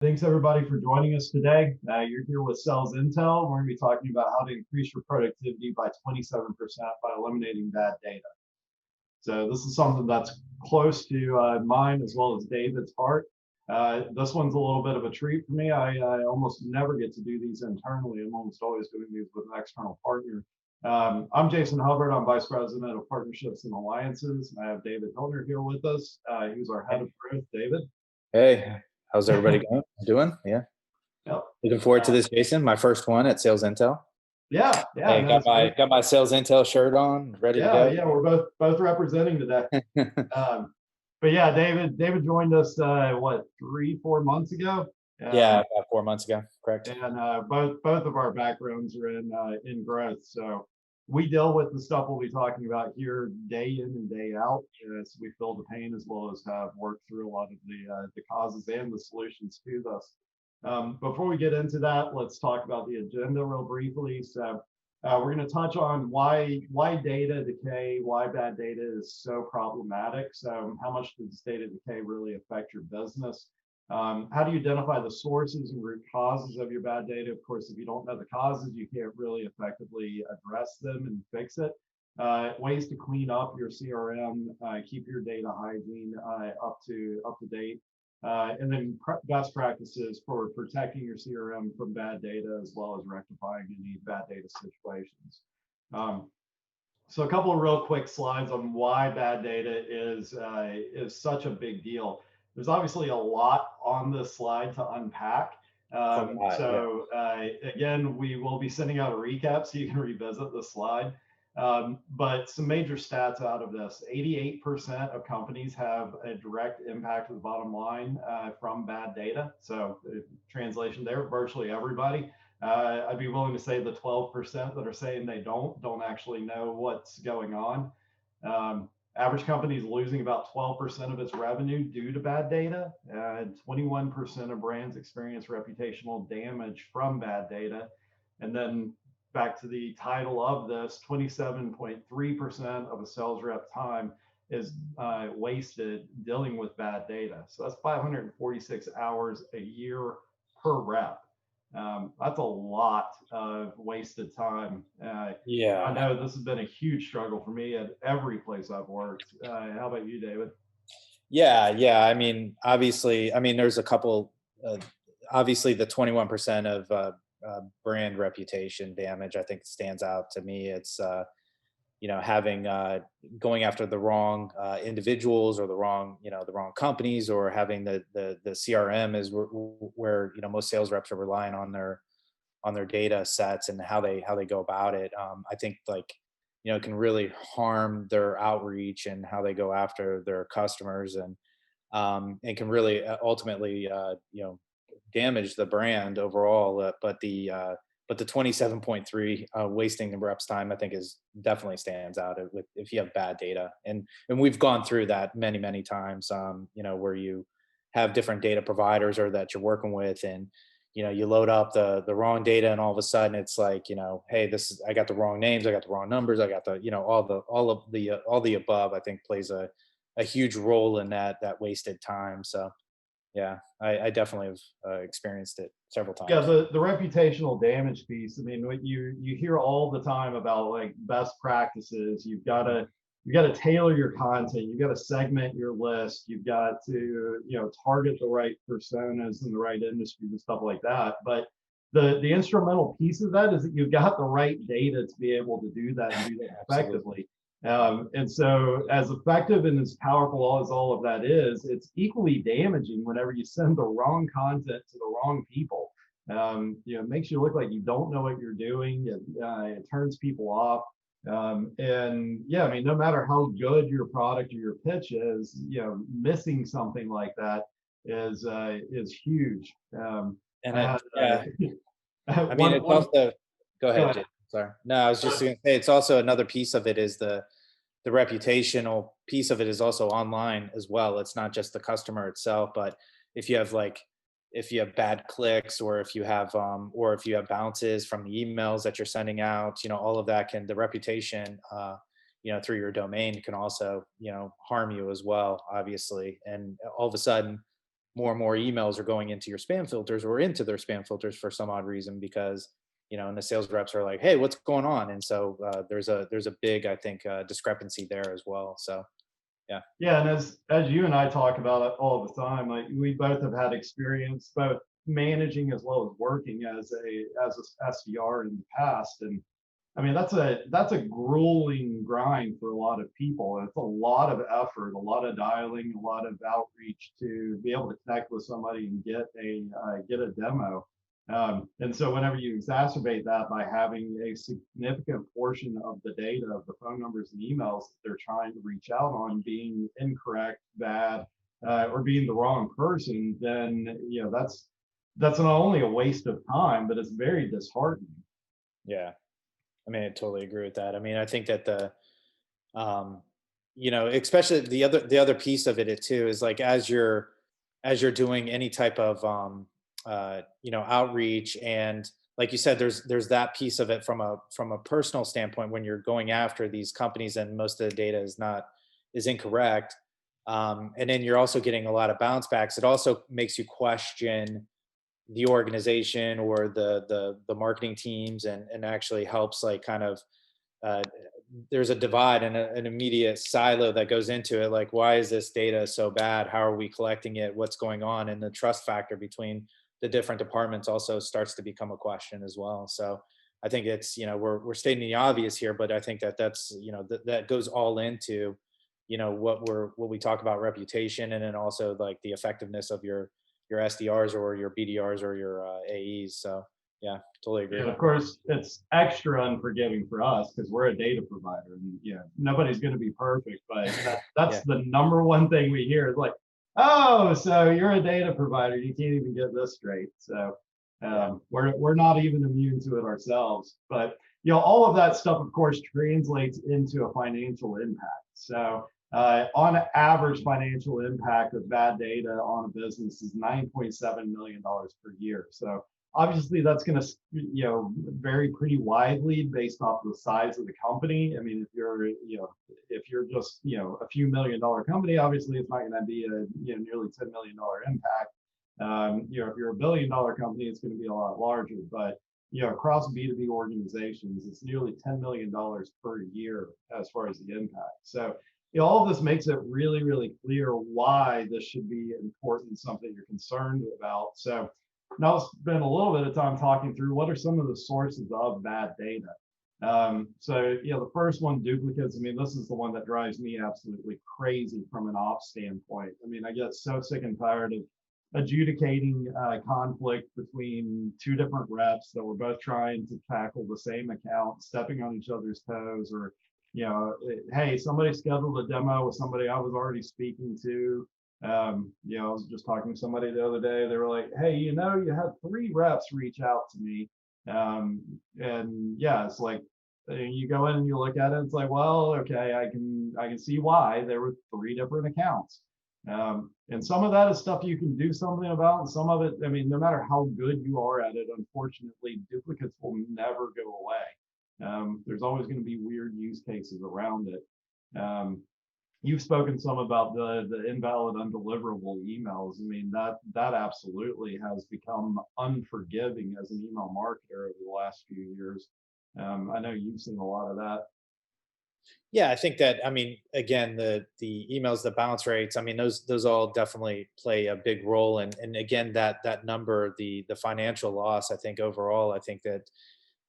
Thanks everybody for joining us today. You're here with Sales Intel. We're going to be talking about how to increase your productivity by 27% by eliminating bad data. So this is something that's close to mine as well as David's heart. This one's a little bit of a treat for me. I almost never get to do these internally. I'm almost always doing these with an external partner. I'm Jason Hubbard. I'm Vice President of Partnerships and Alliances. I have David Hilner here with us. He's our head of growth. David. Hey, how's everybody doing? Yeah. Yep. Looking forward to this, Jason. My first one at Sales Intel. Yeah. Hey, got my Sales Intel shirt on, ready to go. Yeah, we're both representing today. But yeah, David joined us 3-4 months ago. Yeah, about 4 months ago, correct. And both of our backgrounds are in growth, so we deal with the stuff we'll be talking about here day in and day out. So we feel the pain as well as have worked through a lot of the causes and the solutions to this. Before we get into that, let's talk about the agenda real briefly. So we're going to touch on why data decay, why bad data is so problematic. So how much does data decay really affect your business? How do you identify the sources and root causes of your bad data? Of course, if you don't know the causes, you can't really effectively address them and fix it. Ways to clean up your CRM, keep your data hygiene up to date. And then best practices for protecting your CRM from bad data as well as rectifying any bad data situations. So a couple of real quick slides on why bad data is such a big deal. There's obviously a lot on this slide to unpack. Again, we will be sending out a recap so you can revisit the slide. But some major stats out of this: 88% of companies have a direct impact to the bottom line from bad data. So translation there, virtually everybody. I'd be willing to say the 12% that are saying they don't actually know what's going on. Average company is losing about 12% of its revenue due to bad data. 21% of brands experience reputational damage from bad data. And then back to the title of this, 27.3% of a sales rep time is wasted dealing with bad data. So that's 546 hours a year per rep. That's a lot of wasted time. Yeah, I know this has been a huge struggle for me at every place I've worked. How about you, David? Yeah. I mean, obviously, there's a couple. Obviously, the 21% of brand reputation damage, I think, stands out to me. It's having going after the wrong individuals or the wrong companies, or having the CRM is where most sales reps are relying on their data sets and how they go about it. I think it can really harm their outreach and how they go after their customers, and can really ultimately damage the brand overall. But the 27.3 wasting the reps time, I think, is definitely stands out if you have bad data. And we've gone through that many times, where you have different data providers or that you're working with, and you load up the wrong data, and all of a sudden it's like, hey, I got the wrong names, I got the wrong numbers, I got the all the above. I think plays a huge role in that wasted time. So yeah, I definitely have experienced it several times. Yeah, the reputational damage piece. I mean, what you hear all the time about like best practices. You got to tailor your content. You've got to segment your list. You've got to target the right personas in the right industries and stuff like that. But the instrumental piece of that is that you've got the right data to be able to do that and do that effectively. And so as effective and as powerful as all of that is, it's equally damaging whenever you send the wrong content to the wrong people. It makes you look like you don't know what you're doing. It turns people off. And yeah, I mean, no matter how good your product or your pitch is, missing something like that is huge. It's also, go ahead, Jim. Sorry. No, I was just going to say, it's also another piece of it is the reputational piece of it is also online as well. It's not just the customer itself, but if you have bad clicks, or if you have bounces from the emails that you're sending out, all of that the reputation, through your domain can also, harm you as well, obviously. And all of a sudden, more and more emails are going into your spam filters or into their spam filters for some odd reason, because and the sales reps are like, hey, what's going on? And so there's a big, I think, discrepancy there as well. So yeah. Yeah, and as you and I talk about it all the time, like we both have had experience both managing as well as working as a SDR in the past, and I mean that's a grueling grind for a lot of people. It's a lot of effort, a lot of dialing, a lot of outreach to be able to connect with somebody and get a demo. And so whenever you exacerbate that by having a significant portion of the data of the phone numbers and emails that they're trying to reach out on being incorrect, bad, or being the wrong person, then that's not only a waste of time, but it's very disheartening. Yeah. I mean, I totally agree with that. I mean, I think that um, especially the other piece of it too is like, as you're doing any type of outreach, and like you said, there's that piece of it from a personal standpoint when you're going after these companies and most of the data is incorrect. And then you're also getting a lot of bounce backs. It also makes you question the organization or the marketing teams, and actually helps like kind of uh, there's a divide and an immediate silo that goes into it. Like, why is this data so bad? How are we collecting it? What's going on? And the trust factor between the different departments also starts to become a question as well. So I think it's, we're stating the obvious here, but I think that that's, that goes all into, what we talk about reputation, and then also like the effectiveness of your SDRs or your BDRs or your AEs. So yeah, totally agree. And of course, it's extra unforgiving for us because we're a data provider, and nobody's going to be perfect. But that's Yeah. the number one thing we hear is like, "Oh, so you're a data provider? You can't even get this straight." So Yeah. we're not even immune to it ourselves. But all of that stuff, of course, translates into a financial impact. So on average, financial impact of bad data on a business is $9.7 million per year. So obviously that's going to vary pretty widely based off of the size of the company. I mean, if you're just a few $1 million company, obviously it's not going to be a nearly $10 million impact. If you're a $1 billion company, it's going to be a lot larger. But across B2B organizations, it's nearly $10 million per year as far as the impact. So all of this makes it really, really clear why this should be important, something you're concerned about. So now let's spend a little bit of time talking through what are some of the sources of bad data. So the first one, duplicates. I mean, this is the one that drives me absolutely crazy from an ops standpoint. I mean, I get so sick and tired of adjudicating conflict between two different reps that were both trying to tackle the same account, stepping on each other's toes, or hey, somebody scheduled a demo with somebody I was already speaking to. I was just talking to somebody the other day. They were like, "Hey, you had 3 reps reach out to me," and yeah, it's like you go in and you look at it. It's like, well, okay, I can see why there were 3 different accounts, and some of that is stuff you can do something about, and some of it, I mean, no matter how good you are at it, unfortunately, duplicates will never go away. There's always going to be weird use cases around it. You've spoken some about the invalid undeliverable emails. I mean, that absolutely has become unforgiving as an email marketer over the last few years. I know you've seen a lot of that. Yeah, I think that, I mean, again, the emails, the bounce rates, I mean, those all definitely play a big role. And again, that number, the financial loss, I think overall, I think that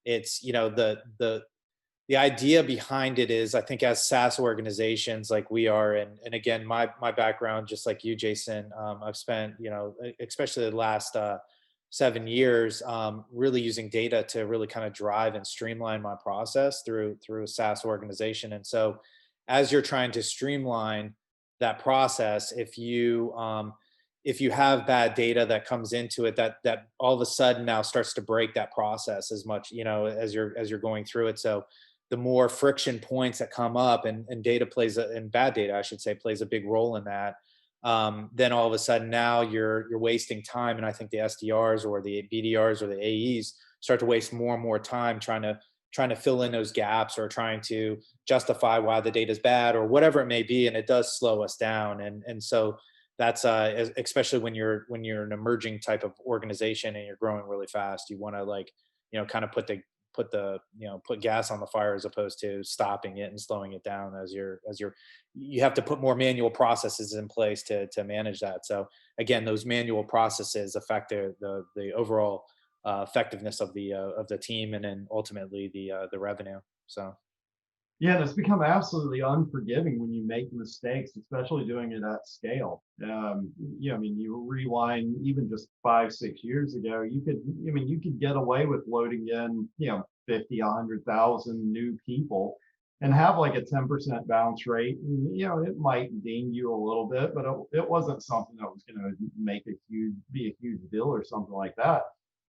it's, the idea behind it is, I think, as SaaS organizations like we are, and again, my background, just like you, Jason, I've spent, especially the last 7 years, really using data to really kind of drive and streamline my process through a SaaS organization. And so, as you're trying to streamline that process, if you have bad data that comes into it, that all of a sudden now starts to break that process as much, as you're going through it. So the more friction points that come up, and data and bad data, I should say, plays a big role in that. Then all of a sudden now you're wasting time, and I think the SDRs or the BDRs or the AEs start to waste more and more time trying to fill in those gaps, or trying to justify why the data is bad or whatever it may be, and it does slow us down. And so that's especially when you're an emerging type of organization and you're growing really fast, you want to like, kind of put gas on the fire as opposed to stopping it and slowing it down you have to put more manual processes in place to manage that. So again, those manual processes affect the overall effectiveness of the team, and then ultimately the revenue. So Yeah, and it's become absolutely unforgiving when you make mistakes, especially doing it at scale. I mean, you rewind even just 5, 6 years ago, you could get away with loading in, 50, 100,000 new people and have like a 10% bounce rate. And, it might ding you a little bit, but it wasn't something that was going to be a huge deal or something like that.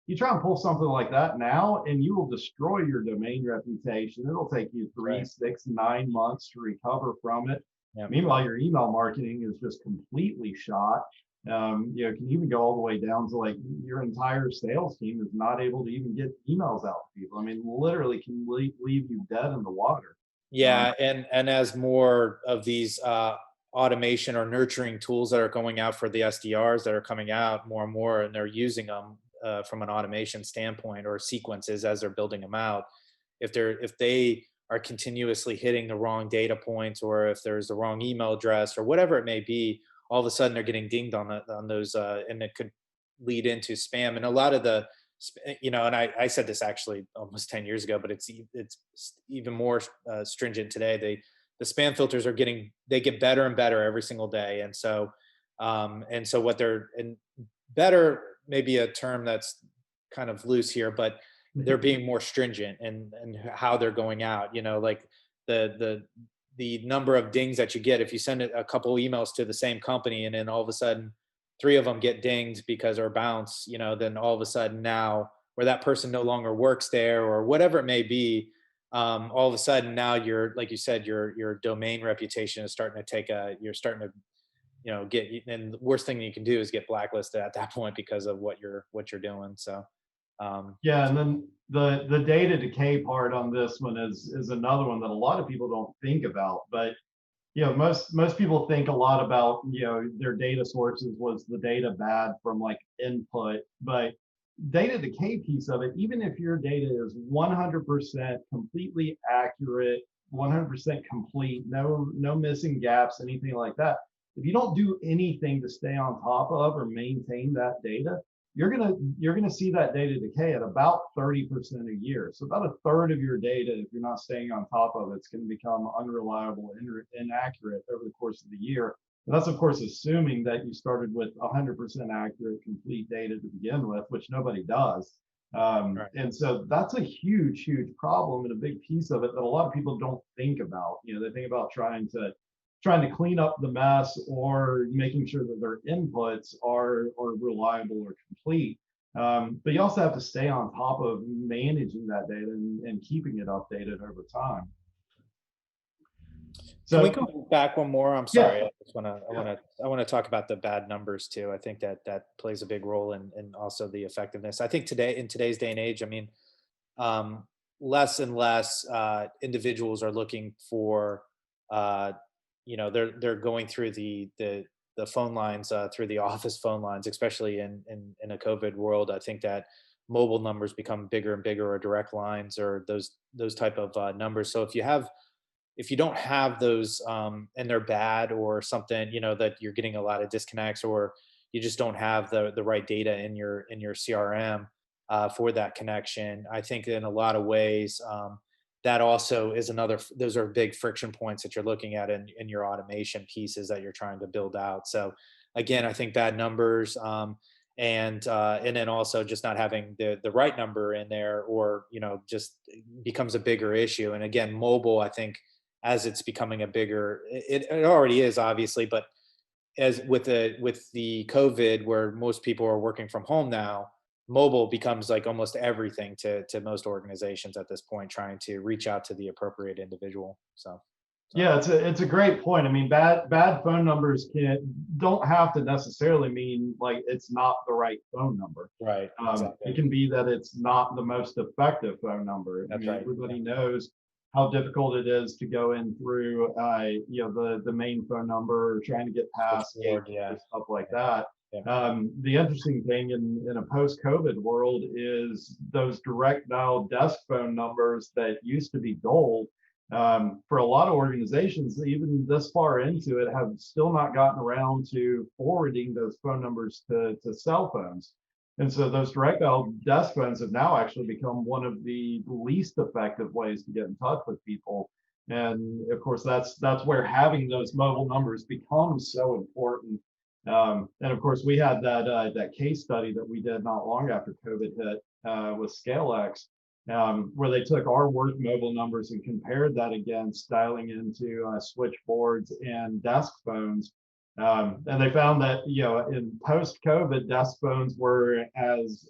You try and pull something like that now, and you will destroy your domain reputation. It'll take you 3, right. 6, 9 months to recover from it. Yeah. Meanwhile, your email marketing is just completely shot. It can even go all the way down to like your entire sales team is not able to even get emails out to people. I mean, literally can leave you dead in the water. Yeah, and as more of these automation or nurturing tools that are going out for the SDRs that are coming out more and more, and they're using them from an automation standpoint or sequences as they're building them out. If they are continuously hitting the wrong data points, or if there's the wrong email address or whatever it may be, all of a sudden they're getting dinged on those, and it could lead into spam. And a lot of and I said this actually almost 10 years ago, but it's even more stringent today. The spam filters they get better and better every single day. And so what they're, and better, maybe a term that's kind of loose here, but they're being more stringent and how they're going out, like the the number of dings that you get if you send a couple emails to the same company, and then all of a sudden 3 of them get dinged because or bounce, then all of a sudden now, where that person no longer works there or whatever it may be, all of a sudden now like you said, your domain reputation is starting to you're starting to, get, and the worst thing you can do is get blacklisted at that point because of what you're doing. So, Yeah, and then the data decay part on this one is another one that a lot of people don't think about. But most people think a lot about, their data sources. Was the data bad from like input? But data decay piece of it, even if your data is 100% completely accurate, 100% complete, no missing gaps, anything like that, if you don't do anything to stay on top of or maintain that data, you're gonna see that data decay at about 30% a year. So about a third of your data, if you're not staying on top of it, it's going to become unreliable, inaccurate over the course of the year. And that's of course assuming that you started with 100% accurate, complete data to begin with, which nobody does. right. And so that's a huge, huge problem, and a big piece of it that a lot of people don't think about. They think about trying to clean up the mess or making sure that their inputs are reliable or complete. But you also have to stay on top of managing that data and keeping it updated over time. Can we So go back one more? I'm yeah, sorry. I want to talk about the bad numbers too. I think that plays a big role in also the effectiveness. I think in today's day and age, I mean, um, less and less individuals are looking for, they're going through the phone lines, through the office phone lines, especially in a COVID world. I think that mobile numbers become bigger and bigger, or direct lines, or those type of numbers. So if you don't have those, and they're bad or something, that you're getting a lot of disconnects, or you just don't have the right data in your CRM for that connection. I think in a lot of ways, that also is those are big friction points that you're looking at in your automation pieces that you're trying to build out. So again, I think bad numbers, and then also just not having the right number in there, or just becomes a bigger issue. And again, mobile, I think, as it's becoming a bigger, it already is obviously, but as with the COVID, where most people are working from home now, mobile becomes like almost everything to most organizations at this point, trying to reach out to the appropriate individual. So yeah, it's a great point. I mean, bad phone numbers don't have to necessarily mean like it's not the right phone number. right, exactly. It can be that it's not the most effective phone number. I That's mean, right. everybody knows how difficult it is to go in through, the main phone number, or trying to get past Switchboard, yeah. gatekeepers, stuff like that. Yeah. The interesting thing in a post-COVID world is those direct dial desk phone numbers that used to be gold. For a lot of organizations, even this far into it, have still not gotten around to forwarding those phone numbers to cell phones. And so those direct dial desk phones have now actually become one of the least effective ways to get in touch with people. And of course, that's where having those mobile numbers becomes so important. And of course, we had that case study that we did not long after COVID hit with ScaleX, where they took our work mobile numbers and compared that against dialing into switchboards and desk phones. And they found that, in post-COVID, desk phones were as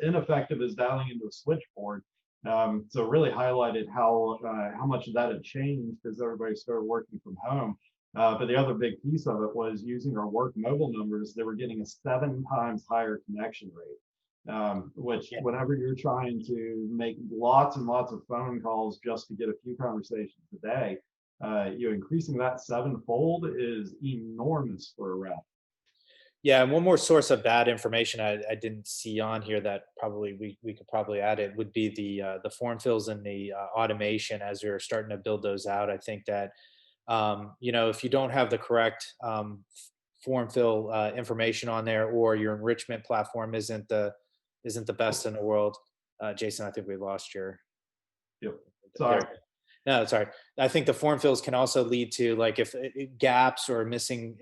ineffective as dialing into a switchboard. So it really highlighted how much of that had changed as everybody started working from home. But the other big piece of it was using our work mobile numbers. They were getting a 7 times higher connection rate, which whenever you're trying to make lots and lots of phone calls just to get a few conversations a day, increasing that 7-fold is enormous for a rep. Yeah, and one more source of bad information I didn't see on here that probably we could probably add it would be the form fills and the automation as you're starting to build those out. I think that if you don't have the correct form fill information on there, or your enrichment platform isn't the best in the world. Jason, I think we lost your. Yep. Sorry. No, sorry. I think the form fills can also lead to, like, if gaps or missing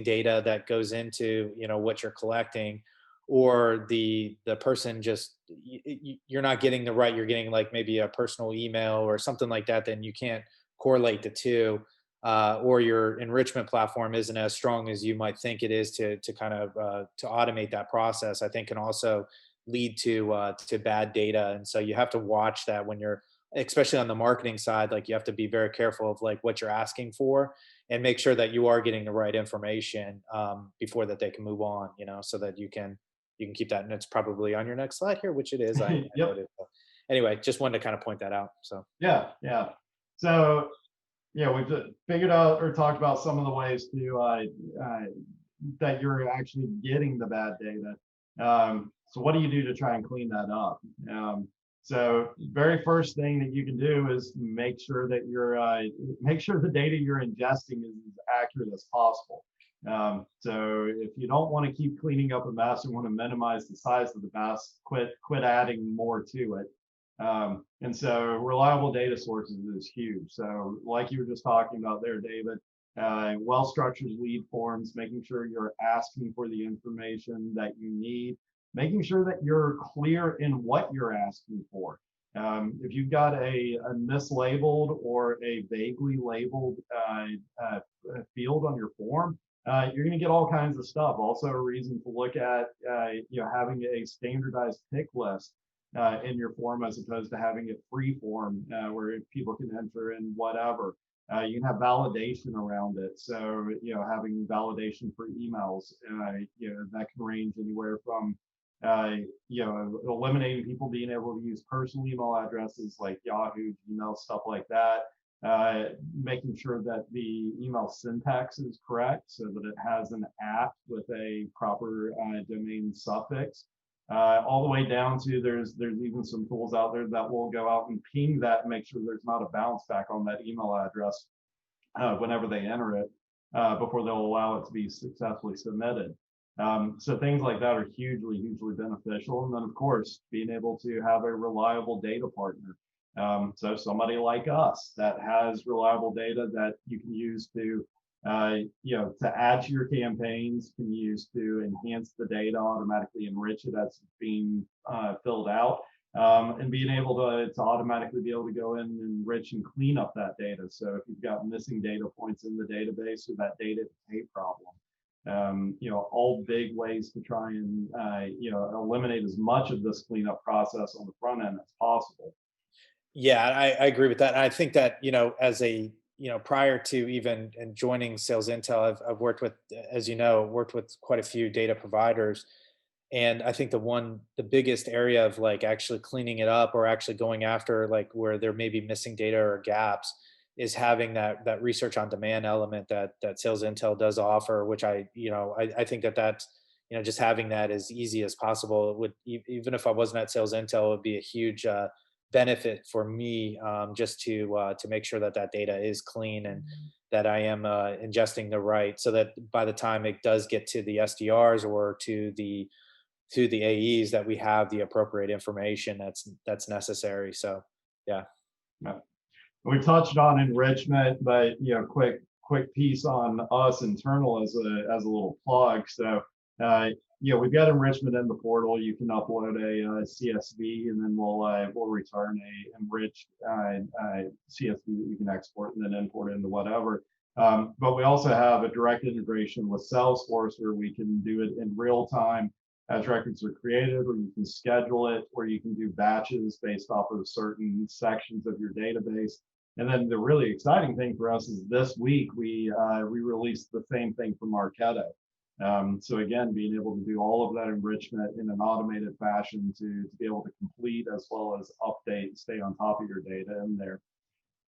data that goes into what you're collecting, or the person just you're not getting the right. You're getting like maybe a personal email or something like that. Then you can't correlate the two. Or your enrichment platform isn't as strong as you might think it is to kind of to automate that process. I think can also lead to bad data, and so you have to watch that when you're, especially on the marketing side. Like, you have to be very careful of like what you're asking for, and make sure that you are getting the right information before that they can move on. So that you can keep that. And it's probably on your next slide here, which it is. I Yep. noted. Anyway, just wanted to kind of point that out. So Yeah. So we've figured out or talked about some of the ways to that you're actually getting the bad data. So what do you do to try and clean that up? So very first thing that you can do is make sure that make sure the data you're ingesting is as accurate as possible. So if you don't want to keep cleaning up a mess and want to minimize the size of the mess, quit adding more to it. And so reliable data sources is huge. So like you were just talking about there, David, well-structured lead forms, making sure you're asking for the information that you need, making sure that you're clear in what you're asking for. If you've got a mislabeled or a vaguely labeled field on your form, you're going to get all kinds of stuff. Also, a reason to look at having a standardized pick list in your form, as opposed to having it free form where people can enter in whatever. You can have validation around it. So, having validation for emails, that can range anywhere from, eliminating people being able to use personal email addresses like Yahoo, Gmail, stuff like that. Making sure that the email syntax is correct so that it has an at with a proper domain suffix. All the way down to there's even some tools out there that will go out and ping that and make sure there's not a bounce back on that email address whenever they enter it before they'll allow it to be successfully submitted. So things like that are hugely beneficial. And then, of course, being able to have a reliable data partner. So somebody like us that has reliable data that you can use to add to your campaigns, can use to enhance the data, automatically enrich it as it's being filled out, and being able to automatically be able to go in and enrich and clean up that data. So if you've got missing data points in the database or that data decay problem, all big ways to try and eliminate as much of this cleanup process on the front end as possible. yeah, I agree with that. And I think that as a prior to even and joining Sales Intel, I've worked with, as worked with quite a few data providers. And I think the biggest area of like actually cleaning it up or actually going after like where there may be missing data or gaps is having that research on demand element that sales intel does offer, which I think that's, just having that as easy as possible would, even if I wasn't at sales intel, it would be a huge benefit for me, just to make sure that that data is clean and that I am ingesting the right, so that by the time it does get to the SDRs or to the AEs, that we have the appropriate information that's necessary. So yeah. Yeah. We touched on enrichment, but quick piece on us internal as a little plug. So uh, we've got enrichment in the portal. You can upload a, CSV, and then we'll return a enriched CSV that you can export and then import into whatever. But we also have a direct integration with Salesforce where we can do it in real time as records are created, or you can schedule it, or you can do batches based off of certain sections of your database. And then the really exciting thing for us is this week we released the same thing for Marketo. So again, being able to do all of that enrichment in an automated fashion to be able to complete as well as update, stay on top of your data in there.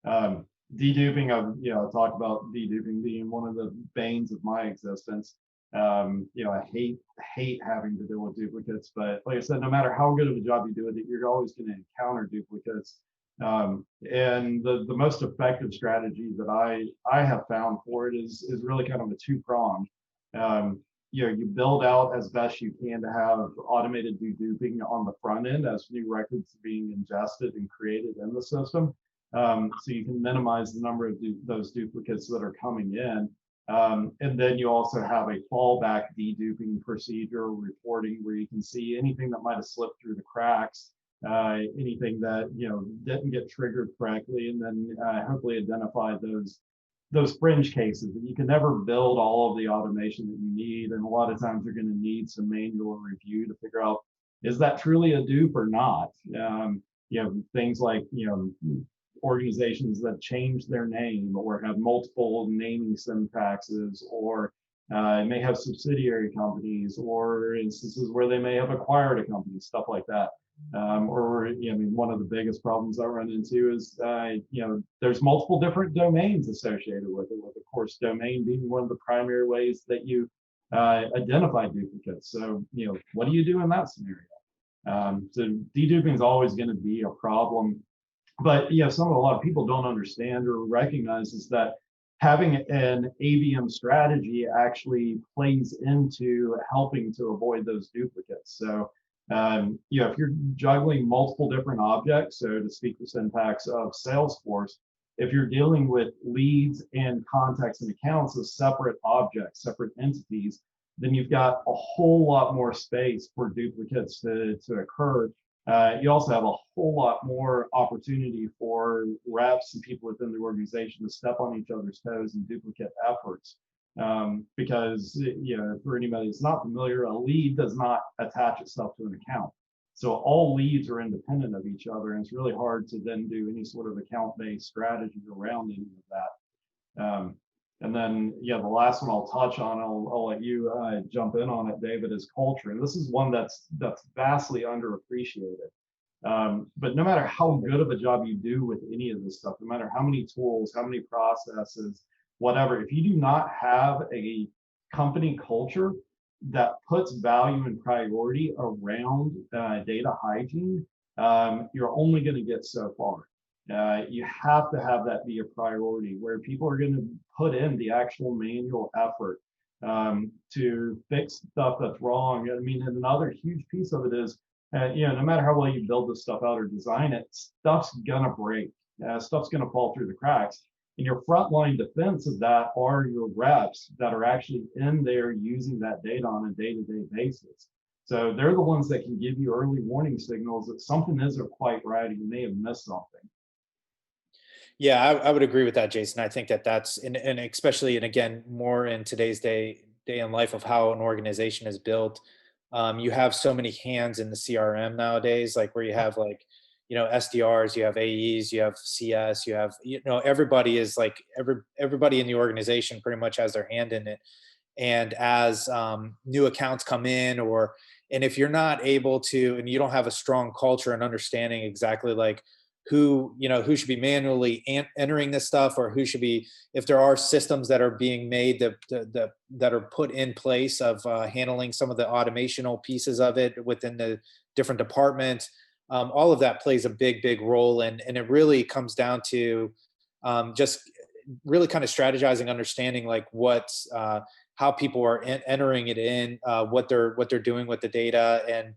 Deduping, I talked about deduping being one of the banes of my existence. I hate having to deal with duplicates, but like I said, no matter how good of a job you do with it, you're always going to encounter duplicates. And the most effective strategy that I have found for it is really kind of a two-pronged. You build out as best you can to have automated deduping on the front end as new records are being ingested and created in the system. So you can minimize the number of those duplicates that are coming in. And then you also have a fallback deduping procedure reporting where you can see anything that might have slipped through the cracks, anything that didn't get triggered correctly, and then hopefully identify those fringe cases. That you can never build all of the automation that you need, and a lot of times you're going to need some manual review to figure out, is that truly a dupe or not? Things like organizations that change their name or have multiple naming syntaxes, or may have subsidiary companies, or instances where they may have acquired a company, stuff like that. One of the biggest problems I run into is, there's multiple different domains associated with it, with of course domain being one of the primary ways that you identify duplicates. So, what do you do in that scenario? So deduping is always going to be a problem. But a lot of people don't understand or recognize is that having an ABM strategy actually plays into helping to avoid those duplicates. So, if you're juggling multiple different objects, so to speak the syntax of Salesforce, if you're dealing with leads and contacts and accounts as separate objects, separate entities, then you've got a whole lot more space for duplicates to occur. You also have a whole lot more opportunity for reps and people within the organization to step on each other's toes and duplicate efforts. Because for anybody that's not familiar, a lead does not attach itself to an account. So all leads are independent of each other, and it's really hard to then do any sort of account-based strategy around any of that. And then, the last one I'll touch on, I'll let you jump in on it, David, is culture. And this is one that's vastly underappreciated. But no matter how good of a job you do with any of this stuff, no matter how many tools, how many processes, whatever, if you do not have a company culture that puts value and priority around data hygiene, you're only going to get so far. You have to have that be a priority where people are going to put in the actual manual effort to fix stuff that's wrong. I mean, and another huge piece of it is, no matter how well you build this stuff out or design it, stuff's gonna break. Stuff's gonna fall through the cracks. And your frontline defense of that are your reps that are actually in there using that data on a day-to-day basis. So they're the ones that can give you early warning signals that something isn't quite right and you may have missed something. Yeah, I would agree with that, Jason. I think that's and especially, and again, more in today's day and life of how an organization is built. You have so many hands in the CRM nowadays, like where you have like, SDRs, you have AEs, you have CS, you have, everybody is like everybody in the organization pretty much has their hand in it. And as new accounts come in, or And if you're not able to, and you don't have a strong culture and understanding exactly like who, who should be manually entering this stuff, or who should be, if there are systems that are being made that are put in place of handling some of the automational pieces of it within the different departments, all of that plays a big role. And it really comes down to just really kind of strategizing, understanding like how people are entering it in, what they're doing with the data, and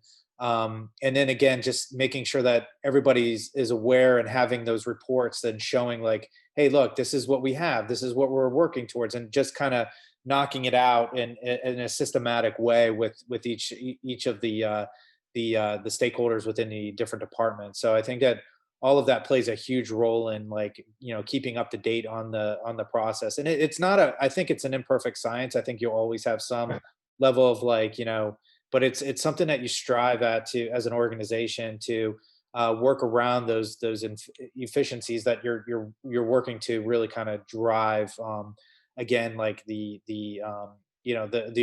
then again, just making sure that everybody is aware and having those reports and showing like, hey, look, this is what we have, this is what we're working towards, and just kind of knocking it out in a systematic way with each of the stakeholders within the different departments. So I think that all of that plays a huge role in like keeping up to date on the process. And it's not a, I think it's an imperfect science. I think you'll always have some level of like but it's something that you strive at to, as an organization, to work around those efficiencies that you're working to really kind of drive, again, like the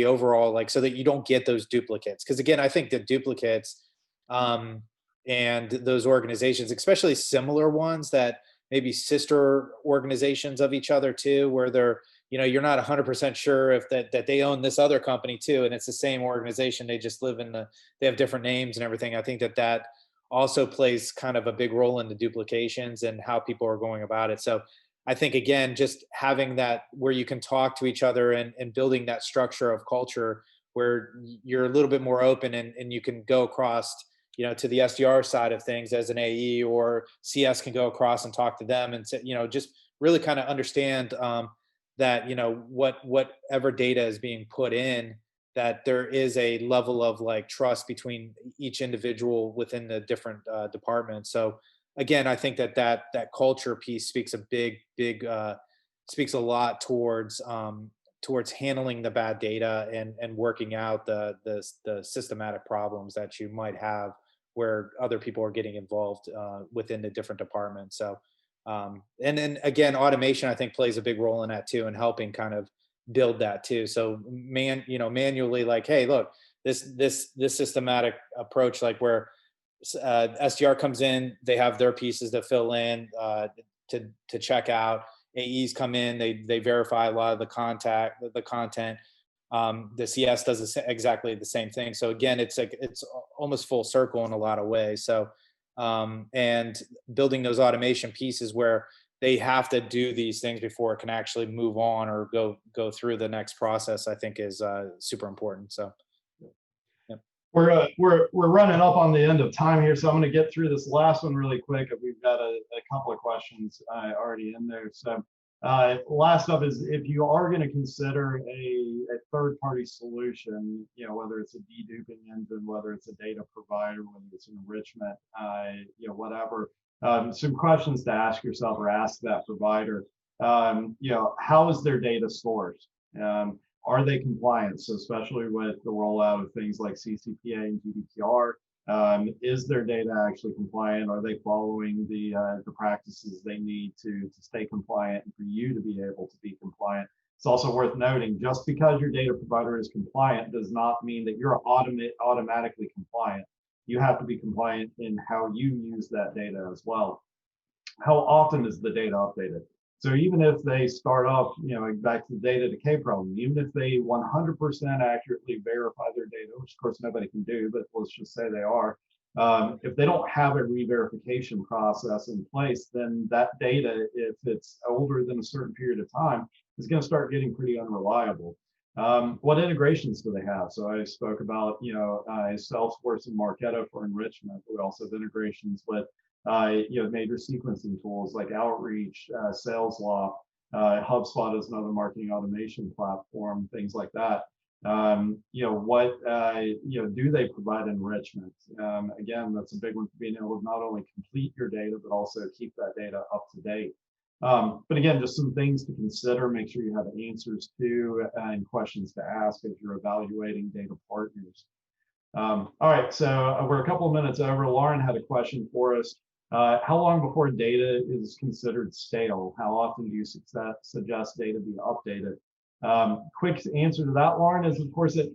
overall, like, so that you don't get those duplicates. Because again, I think the duplicates, um, and those organizations, especially similar ones that maybe sister organizations of each other too, where they're, you're not 100% sure if that they own this other company too, and it's the same organization, they just live in they have different names and everything. I think that also plays kind of a big role in the duplications and how people are going about it. So I think, again, just having that where you can talk to each other, and building that structure of culture where you're a little bit more open, and you can go across, to the SDR side of things as an AE, or CS can go across and talk to them, and say, just really kind of understand, that, whatever data is being put in, that there is a level of like trust between each individual within the different departments. So again, I think that culture piece speaks a big speaks a lot towards handling the bad data, and working out the systematic problems that you might have where other people are getting involved within the different departments. So and then again, automation I think plays a big role in that too, and helping kind of build that too. So manually, like, hey, look, this systematic approach, like where SDR comes in, they have their pieces to fill in, to check out. AEs come in, they verify a lot of the content. The CS does exactly the same thing. So again, it's like it's almost full circle in a lot of ways. So and building those automation pieces where they have to do these things before it can actually move on or go through the next process, I think is super important. So yeah. We're running up on the end of time here, so I'm going to get through this last one really quick. We've got a couple of questions already in there. So last up is, if you are going to consider a third-party solution, whether it's a deduping engine, whether it's a data provider, whether it's an enrichment, whatever. Some questions to ask yourself or ask that provider. How is their data sourced? Are they compliant? So especially with the rollout of things like CCPA and GDPR, is their data actually compliant? Are they following the practices they need to stay compliant and for you to be able to be compliant? It's also worth noting, just because your data provider is compliant does not mean that you're automatically compliant. You have to be compliant in how you use that data as well. How often is the data updated? So even if they start off, back to the data decay problem, even if they 100% accurately verify their data, which of course nobody can do, but let's just say they are, if they don't have a re-verification process in place, then that data, if it's older than a certain period of time, is going to start getting pretty unreliable. What integrations do they have? So I spoke about, Salesforce and Marketo for enrichment. We also have integrations with major sequencing tools like Outreach, SalesLoft, HubSpot is another marketing automation platform, things like that. Do they provide enrichment? Again, that's a big one for being able to not only complete your data, but also keep that data up to date. But again, just some things to consider, make sure you have answers to and questions to ask as you're evaluating data partners. All right, so we're a couple of minutes over. Lauren had a question for us. How long before data is considered stale? How often do you suggest data be updated? Quick answer to that, Lauren, is of course it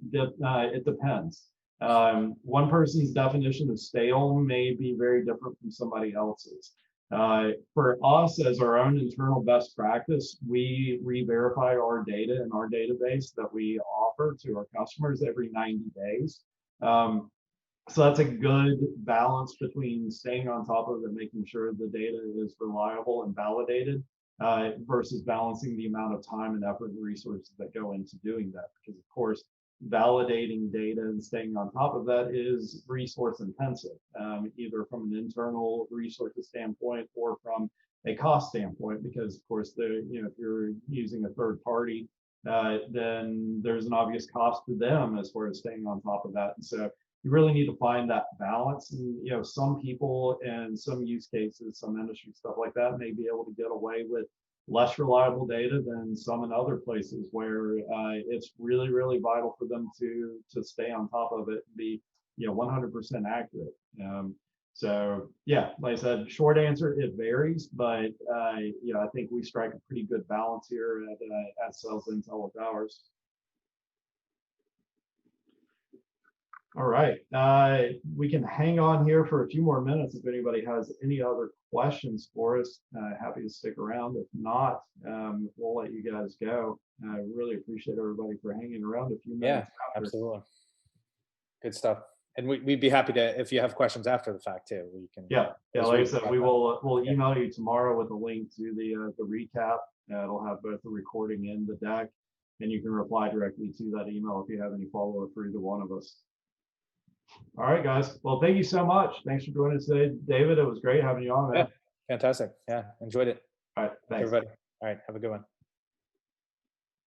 depends. One person's definition of stale may be very different from somebody else's. For us, as our own internal best practice, we re-verify our data in our database that we offer to our customers every 90 days. So that's a good balance between staying on top of it, making sure the data is reliable and validated, versus balancing the amount of time and effort and resources that go into doing that. Because of course, validating data and staying on top of that is resource intensive, either from an internal resources standpoint or from a cost standpoint. Because of course, if you're using a third party, then there's an obvious cost to them as far as staying on top of that. And so you really need to find that balance. And some people and some use cases, some industry stuff like that may be able to get away with less reliable data than some in other places where it's really, really vital for them to stay on top of it and be 100% accurate. So yeah, like I said, short answer, it varies, but I think we strike a pretty good balance here at Sales Intel with ours. All right, we can hang on here for a few more minutes if anybody has any other questions for us. Happy to stick around. If not, we'll let you guys go. I really appreciate everybody for hanging around a few minutes. Yeah, absolutely. Good stuff. And we'd be happy to, if you have questions after the fact too, we can. Yeah, like I said, we'll email you tomorrow with a link to the recap. It'll have both the recording and the deck, and you can reply directly to that email if you have any follow-up for either one of us. All right, guys. Well, thank you so much. Thanks for joining us today, David. It was great having you on, man. Yeah, fantastic. Yeah, enjoyed it. All right, thanks. Everybody. All right, have a good one.